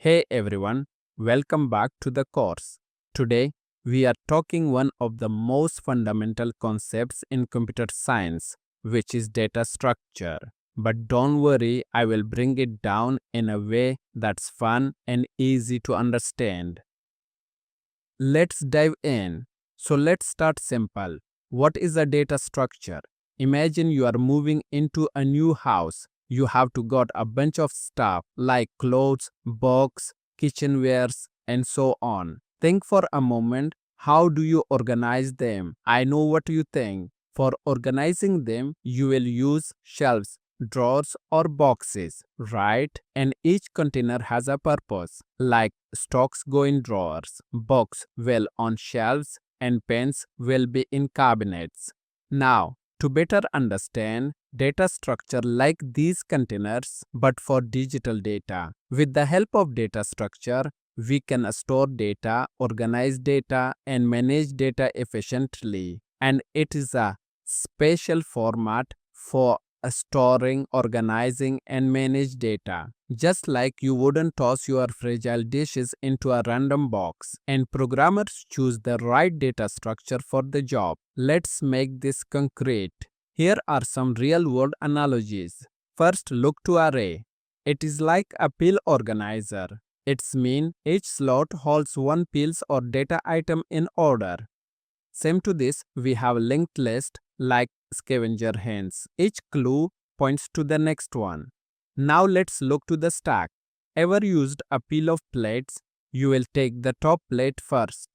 Hey everyone, welcome back to the course. Today we are talking one of the most fundamental concepts in computer science, which is data structure. But don't worry, I will bring it down in a way that's fun and easy to understand. Let's dive in. So let's start simple. What is a data structure? Imagine you are moving into a new house. You have to got a bunch of stuff like clothes, books, kitchenwares, and so on. Think for a moment, how do you organize them? I know what you think. For organizing them, you will use shelves, drawers, or boxes, right? And each container has a purpose, like stocks go in drawers, books will on shelves, and pens will be in cabinets. Now, to better understand data structure like these containers, but for digital data. With the help of data structure, we can store data, organize data, and manage data efficiently. And it is a special format for storing, organizing, and manage data. Just like you wouldn't toss your fragile dishes into a random box, and programmers choose the right data structure for the job. Let's make this concrete. Here are some real-world analogies. First, look to array. It is like a pill organizer. It's mean each slot holds one pills or data item in order. Same to this, we have linked list like scavenger hunts. Each clue points to the next one. Now let's look to the stack. Ever used a pile of plates? You will take the top plate first,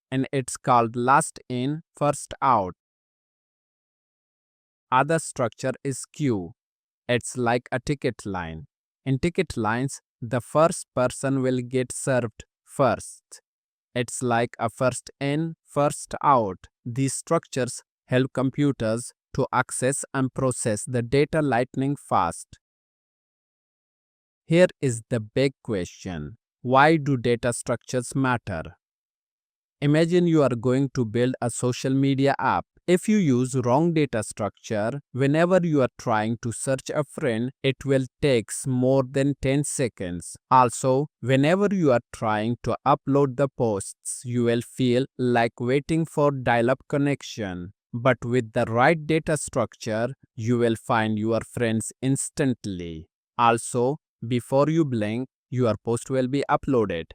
and it's called last in, first out. Other structure is queue. It's like a ticket line. In ticket lines, the first person will get served first. It's like a first in, first out. These structures help computers to access and process the data lightning fast. Here is the big question. Why do data structures matter? Imagine you are going to build a social media app. If you use wrong data structure, whenever you are trying to search a friend, it will take more than 10 seconds. Also, whenever you are trying to upload the posts, you will feel like waiting for dial-up connection. But with the right data structure, you will find your friends instantly. Also, before you blink, your post will be uploaded.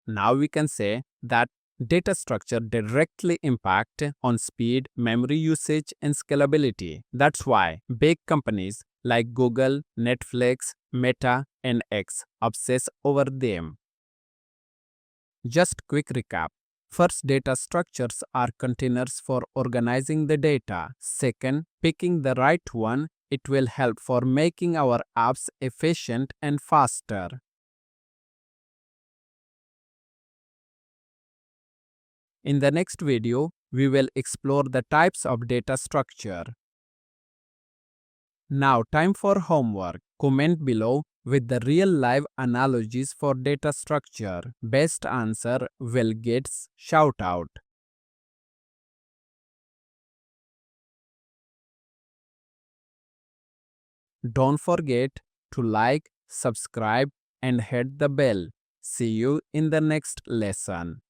Now we can say that data structure directly impact on speed, memory usage, and scalability. That's why big companies like Google, Netflix, Meta, and X obsess over them. Just quick recap. First, data structures are containers for organizing the data. Second, picking the right one, it will help for making our apps efficient and faster. In the next video, we will explore the types of data structure. Now, time for homework. Comment below with the real live analogies for data structure. Best answer will get shout out. Don't forget to like, subscribe, and hit the bell. See you in the next lesson.